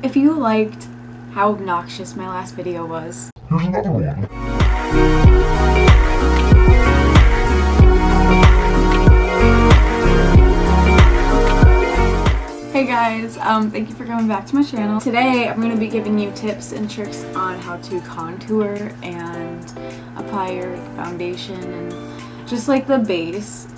if you liked how obnoxious my last video was. Here's another one. Hey guys, thank you for coming back to my channel. Today I'm going to be giving you tips and tricks on how to contour and apply your foundation and just like the base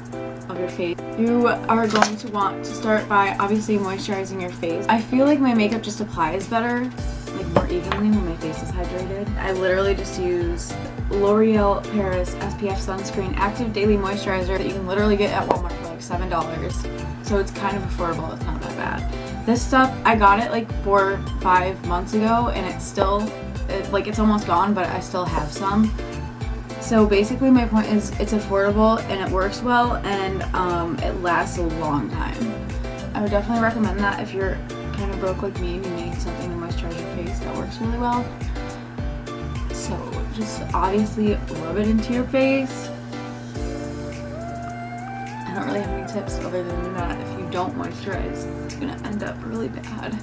of your face. You are going to want to start by obviously moisturizing your face. I feel like my makeup just applies better, like more evenly when my face is hydrated. I literally just use L'Oreal Paris SPF Sunscreen Active Daily Moisturizer that you can literally get at Walmart for like $7. So it's kind of affordable, it's not that bad. This stuff, I got it like 4 or 5 months ago and it's still, it's almost gone, but I still have some. So basically my point is it's affordable and it works well and it lasts a long time. I would definitely recommend that if you're kind of broke like me and you need something to moisturize your face that works really well. So just obviously rub it into your face. I don't really have any tips other than that if you don't moisturize, it's gonna end up really bad.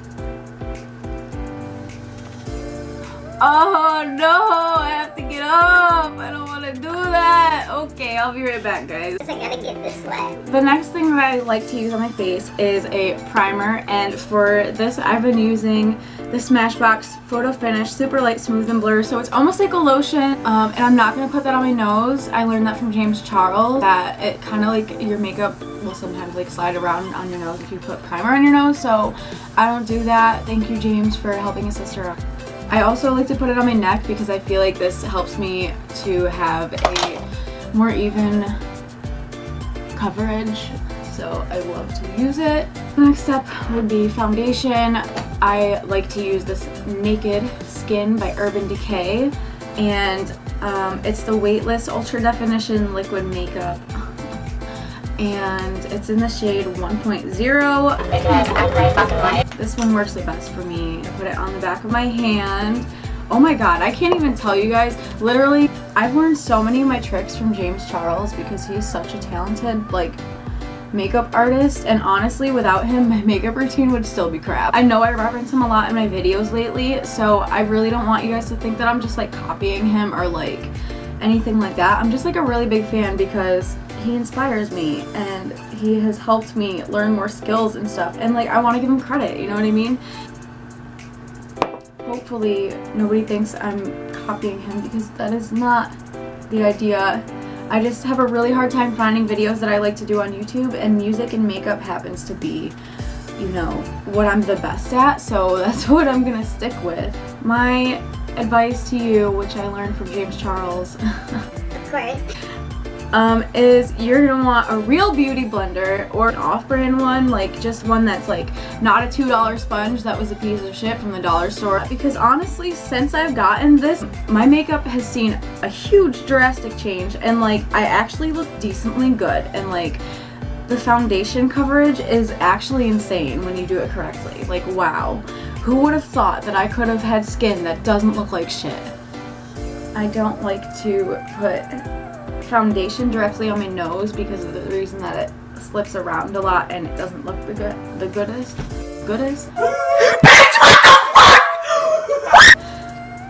Oh no, I have to get up. I don't want to do that. Okay, I'll be right back, guys. I gotta get this wet. The next thing that I like to use on my face is a primer, and for this I've been using the Smashbox Photo Finish Super Light Smooth and Blur. So it's almost like a lotion, and I'm not going to put that on my nose. I learned that from James Charles, that it kind of like your makeup will sometimes like slide around on your nose if you put primer on your nose, so I don't do that. Thank you, James, for helping a sister. I also like to put it on my neck because I feel like this helps me to have a more even coverage, so I love to use it. The next step would be foundation. I like to use this Naked Skin by Urban Decay, and it's the Weightless Ultra Definition Liquid Makeup, and it's in the shade 1.0. Because I'm my fucking life. This one works the best for me. I put it on the back of my hand. Oh my god, I can't even tell you guys. Literally, I've learned so many of my tricks from James Charles because he's such a talented, like, makeup artist, and honestly without him my makeup routine would still be crap. I know I reference him a lot in my videos lately, so I really don't want you guys to think that I'm just like copying him or like anything like that. I'm just like a really big fan because he inspires me and he has helped me learn more skills and stuff, and like I want to give him credit, you know what I mean? Hopefully nobody thinks I'm copying him because that is not the idea. I just have a really hard time finding videos that I like to do on YouTube, and music and makeup happens to be, you know, what I'm the best at, so that's what I'm gonna stick with. My advice to you, which I learned from James Charles, Of course. is you're gonna want a real beauty blender or an off-brand one, like just one that's like not a $2 sponge that was a piece of shit from the dollar store, because honestly since I've gotten this my makeup has seen a huge drastic change, and like I actually look decently good, and like the foundation coverage is actually insane when you do it correctly. Like wow, who would have thought that I could have had skin that doesn't look like shit. I don't like to put foundation directly on my nose because of the reason that it slips around a lot and it doesn't look the goodest.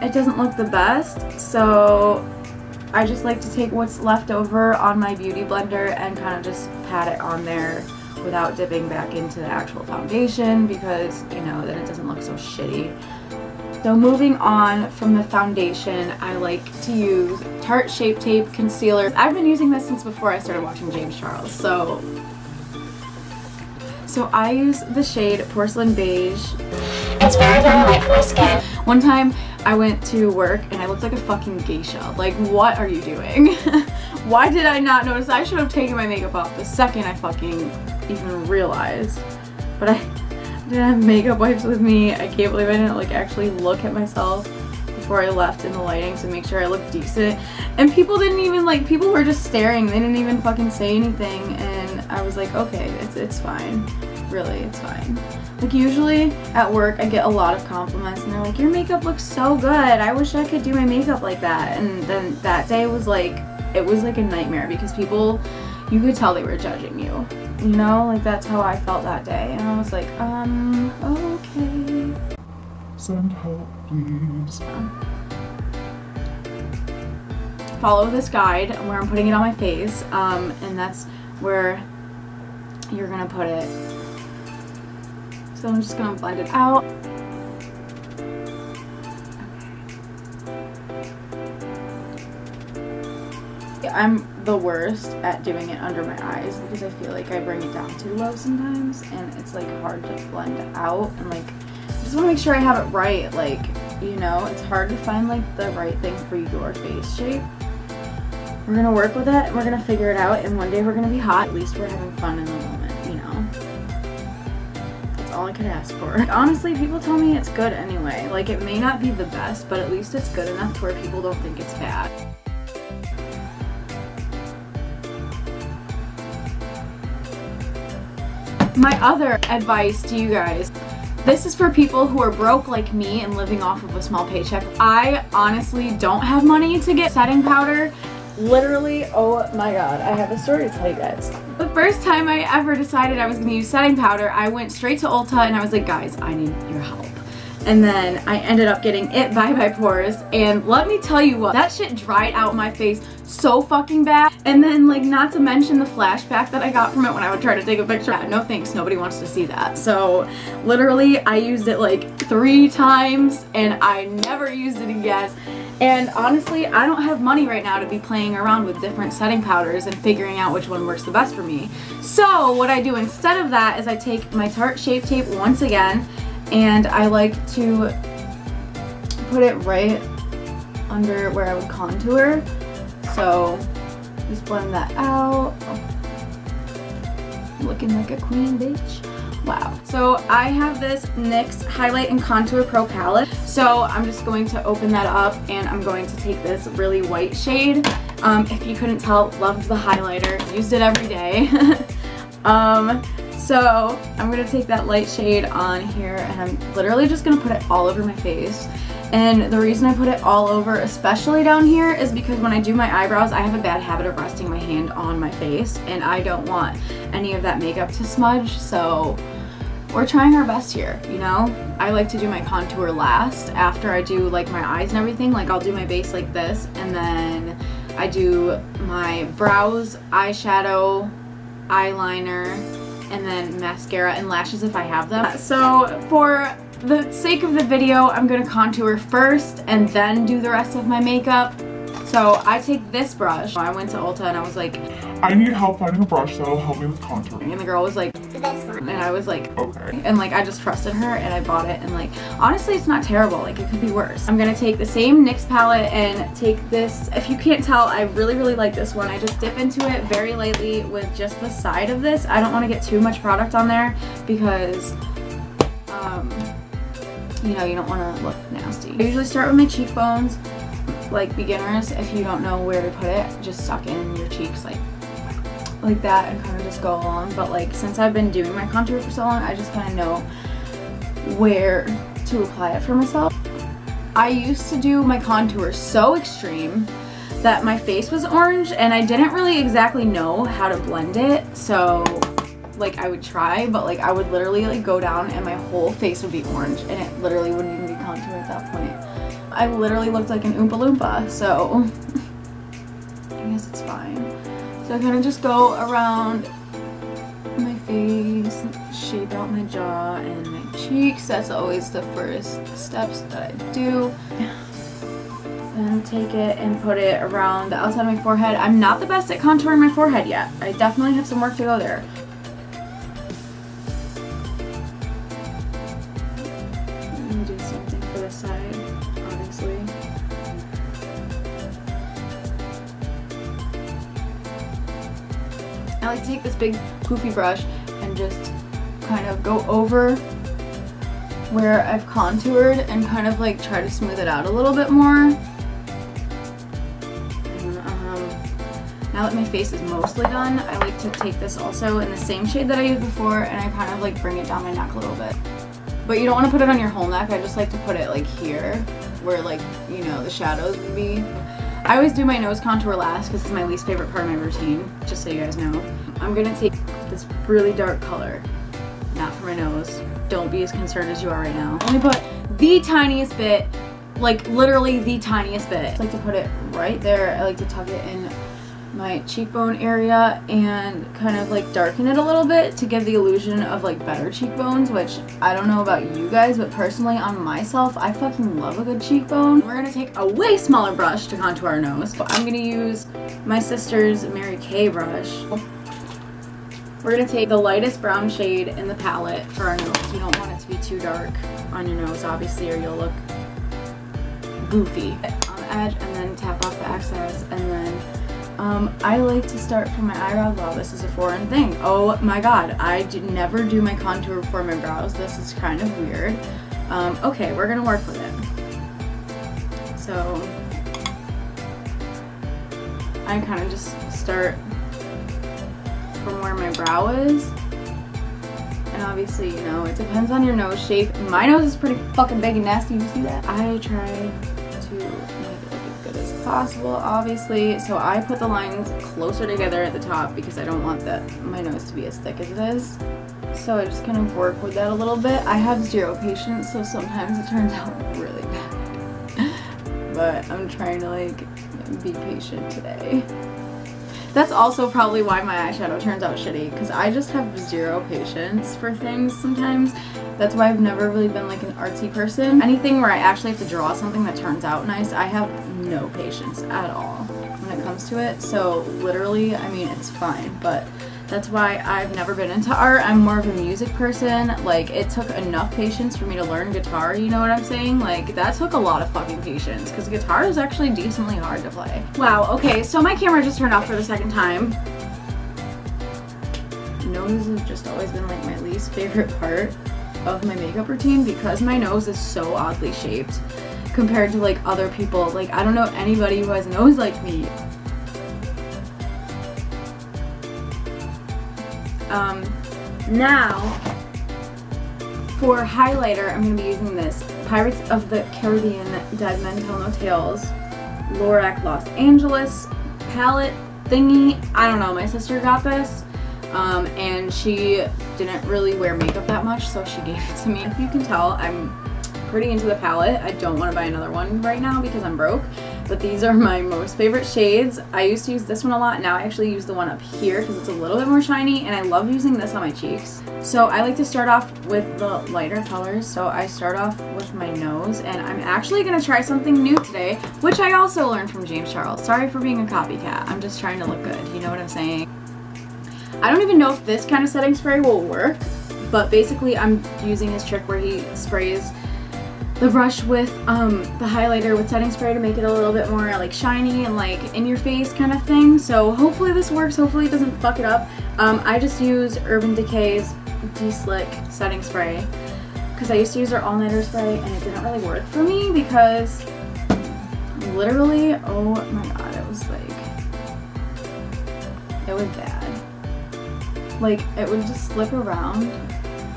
It doesn't look the best, so I just like to take what's left over on my beauty blender and kind of just pat it on there without dipping back into the actual foundation, because you know then it doesn't look so shitty. So moving on from the foundation, I like to use Tarte Shape Tape Concealer. I've been using this since before I started watching James Charles. So I use the shade Porcelain Beige. It's very, very light for my skin. One time I went to work and I looked like a fucking geisha. Like, what are you doing? Why did I not notice? I should have taken my makeup off the second I fucking even realized. But I didn't have makeup wipes with me. I can't believe I didn't like actually look at myself before I left in the lighting to make sure I looked decent. And people didn't even like, people were just staring. They didn't even fucking say anything, and I was like, okay, it's fine. Really, it's fine. Like usually at work I get a lot of compliments and they're like, your makeup looks so good. I wish I could do my makeup like that. And then that day was like, it was like a nightmare because people, you could tell they were judging you. You know, like that's how I felt that day. And I was like, okay. Send help, please. Follow this guide where I'm putting it on my face, and that's where you're gonna put it. So I'm just gonna blend it out. I'm the worst at doing it under my eyes because I feel like I bring it down too low sometimes, and it's like hard to blend out, and like I just want to make sure I have it right. Like, you know, it's hard to find like the right thing for your face shape. We're gonna work with it and we're gonna figure it out, and one day we're gonna be hot. At least we're having fun in the moment, you know. That's all I could ask for. Like, honestly, people tell me it's good anyway. Like, it may not be the best, but at least it's good enough to where people don't think it's bad. My other advice to you guys, this is for people who are broke like me and living off of a small paycheck. I honestly don't have money to get setting powder. Literally, oh my god, I have a story to tell you guys. The first time I ever decided I was going to use setting powder, I went straight to Ulta and I was like, guys, I need your help. And then I ended up getting It by Pores, and let me tell you what, that shit dried out my face so fucking bad. And then, like, not to mention the flashback that I got from it when I would try to take a picture. No thanks, nobody wants to see that. So literally I used it like 3 times and I never used it again. And honestly, I don't have money right now to be playing around with different setting powders and figuring out which one works the best for me. So what I do instead of that is I take my Tarte Shape Tape once again, and I like to put it right under where I would contour. So just blend that out. Looking like a queen, bitch. Wow. So I have this NYX Highlight and Contour Pro palette. So I'm just going to open that up and I'm going to take this really white shade. If you couldn't tell, loved the highlighter, used it every day. So I'm going to take that light shade on here and I'm literally just going to put it all over my face. And the reason I put it all over, especially down here, is because when I do my eyebrows, I have a bad habit of resting my hand on my face and I don't want any of that makeup to smudge, so we're trying our best here, you know? I like to do my contour last after I do like my eyes and everything. Like, I'll do my base like this and then I do my brows, eyeshadow, eyeliner, and then mascara and lashes if I have them. So for the sake of the video, I'm gonna contour first and then do the rest of my makeup. So I take this brush. I went to Ulta and I was like, I need help finding a brush that'll help me with contouring. And the girl was like, This one. and I was like, Okay. and like I just trusted her and I bought it, and like honestly it's not terrible, like it could be worse. I'm gonna take the same NYX palette and take this. If you can't tell, I really like this one. I just dip into it very lightly with just the side of this. I don't want to get too much product on there because you know, you don't want to look nasty. I usually start with my cheekbones. Like beginners, if you don't know where to put it, just suck in your cheeks like that and kind of just go along. But like since I've been doing my contour for so long, I just kind of know where to apply it for myself. I used to do my contour so extreme that my face was orange and I didn't really exactly know how to blend it. So like I would try, but like I would literally like go down and my whole face would be orange and it literally wouldn't even be contour at that point. I literally looked like an Oompa Loompa, so I guess it's fine. So I kind of just go around my face, shape out my jaw and my cheeks. That's always the first steps that I do. Then take it and put it around the outside of my forehead. I'm not the best at contouring my forehead yet. I definitely have some work to go there. And do the same thing for this side. I like to take this big poofy brush and just kind of go over where I've contoured and kind of like try to smooth it out a little bit more. And, now that my face is mostly done, I like to take this also in the same shade that I used before and I kind of like bring it down my neck a little bit. But you don't want to put it on your whole neck. I just like to put it like here where like, you know, the shadows would be. I always do my nose contour last because it's my least favorite part of my routine, just so you guys know. I'm gonna take this really dark color, not for my nose. Don't be as concerned as you are right now. Only put the tiniest bit, like literally the tiniest bit. I like to put it right there. I like to tuck it in my cheekbone area and kind of like darken it a little bit to give the illusion of like better cheekbones, which I don't know about you guys, but personally on myself, I fucking love a good cheekbone. We're gonna take a way smaller brush to contour our nose. I'm gonna use my sister's Mary Kay brush. We're gonna take the lightest brown shade in the palette for our nose. You don't want it to be too dark on your nose, obviously, or you'll look goofy. On the edge, and then tap off the excess, and then I like to start from my eyebrows. Wow, this is a foreign thing. Oh my god, I never do my contour before my brows. This is kind of weird. Okay, we're gonna work with it. So I kind of just start from where my brow is, and obviously, you know, it depends on your nose shape. My nose is pretty fucking big and nasty. You see that? I try to make it look as good as possible, obviously. So I put the lines closer together at the top because I don't want my nose to be as thick as it is. So I just kind of work with that a little bit. I have zero patience, so sometimes it turns out really bad. But I'm trying to like be patient today. That's also probably why my eyeshadow turns out shitty, because I just have zero patience for things sometimes. That's why I've never really been like an artsy person. Anything where I actually have to draw something that turns out nice, I have no patience at all when it comes to it. So literally, I mean, it's fine, but that's why I've never been into art. I'm more of a music person. Like, it took enough patience for me to learn guitar, you know what I'm saying? Like, that took a lot of fucking patience, because guitar is actually decently hard to play. Wow, okay, so my camera just turned off for the second time. Nose has just always been like my least favorite part of my makeup routine, because my nose is so oddly shaped compared to like other people. Like, I don't know anybody who has a nose like me. Now, for highlighter, I'm going to be using this Pirates of the Caribbean Dead Men Tell No Tales Lorac Los Angeles palette thingy. I don't know, my sister got this, and she didn't really wear makeup that much, so she gave it to me. If you can tell, I'm pretty into the palette. I don't want to buy another one right now because I'm broke, but these are my most favorite shades. I used to use this one a lot. Now I actually use the one up here because it's a little bit more shiny, and I love using this on my cheeks. So I like to start off with the lighter colors. So I start off with my nose, and I'm actually going to try something new today, which I also learned from James Charles. Sorry for being a copycat. I'm just trying to look good. You know what I'm saying? I don't even know if this kind of setting spray will work, but basically I'm using his trick where he sprays the brush with the highlighter with setting spray to make it a little bit more like shiny and like in your face kind of thing. So hopefully this works. Hopefully it doesn't fuck it up. I just use Urban Decay's De-Slick setting spray because I used to use their all-nighter spray and it didn't really work for me because literally, oh my god, it was bad. Like, it would just slip around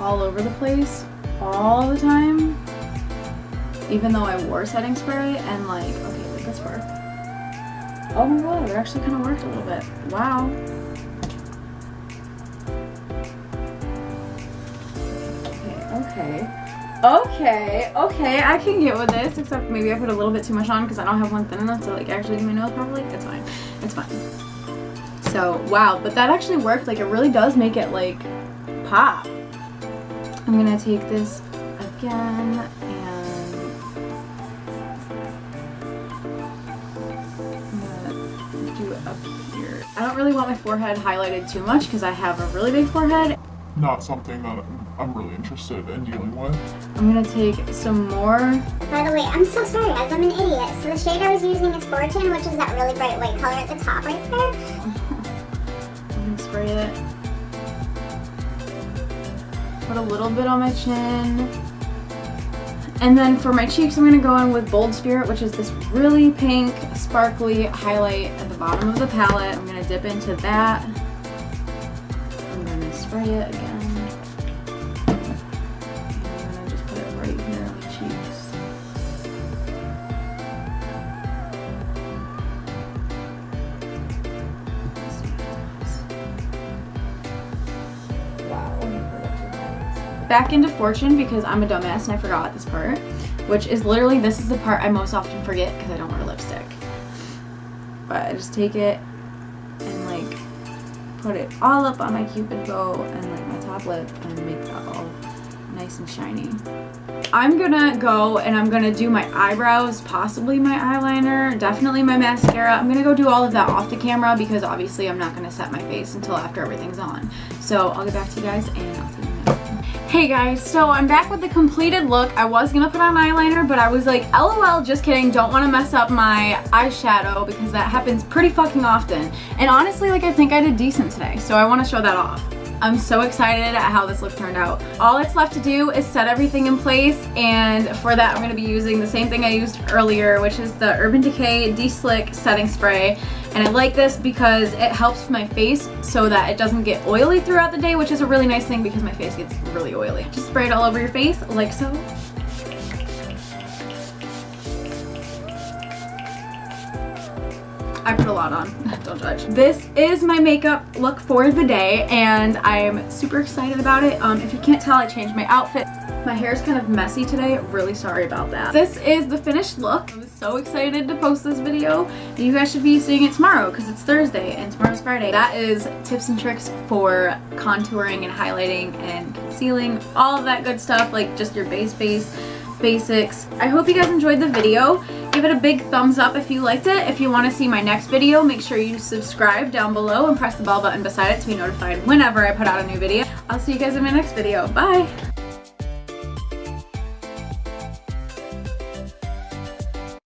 all over the place all the time, even though I wore setting spray. And like, okay, did this work? Oh my god, it actually kind of worked a little bit. Wow. Okay, I can get with this, except maybe I put a little bit too much on because I don't have one thin enough to like actually do my nose properly. It's fine. So, wow, but that actually worked. Like, it really does make it like pop. I'm gonna take this again and I'm gonna do it up here. I don't really want my forehead highlighted too much because I have a really big forehead. Not something that I'm really interested in dealing with. I'm gonna take some more. By the way, I'm so sorry guys, I'm an idiot. So the shade I was using is Fortune, which is that really bright white color at the top right there. I'm gonna spray it. Put a little bit on my chin. And then for my cheeks, I'm gonna go in with Bold Spirit, which is this really pink, sparkly highlight at the bottom of the palette. I'm gonna dip into that. I'm gonna spray it again. back into Fortune because I'm a dumbass and I forgot this part, which is literally, this is the part I most often forget because I don't wear lipstick. But I just take it and like put it all up on my cupid bow and like my top lip and make that all nice and shiny. I'm gonna go and I'm gonna do my eyebrows, possibly my eyeliner, definitely my mascara. I'm gonna go do all of that off the camera because obviously I'm not gonna set my face until after everything's on. So I'll get back to you guys and I'll see you in a minute. Hey guys, so I'm back with the completed look. I was gonna put on eyeliner, but I was like, LOL, just kidding, don't wanna mess up my eyeshadow because that happens pretty fucking often. And honestly, like I think I did decent today, so I wanna show that off. I'm so excited at how this look turned out. All that's left to do is set everything in place, and for that I'm going to be using the same thing I used earlier, which is the Urban Decay De-Slick Setting Spray. And I like this because it helps with my face so that it doesn't get oily throughout the day, which is a really nice thing because my face gets really oily. Just spray it all over your face, like so. I put a lot on, don't judge. This is my makeup look for the day and I'm super excited about it. If you can't tell, I changed my outfit. My hair is kind of messy today, really sorry about that. This is the finished look. I'm so excited to post this video. You guys should be seeing it tomorrow because it's Thursday and tomorrow's Friday. That is tips and tricks for contouring and highlighting and concealing, all of that good stuff, like just your basics. I hope you guys enjoyed the video. Give it a big thumbs up if you liked it. If you want to see my next video, make sure you subscribe down below and press the bell button beside it to be notified whenever I put out a new video. I'll see you guys in my next video. Bye!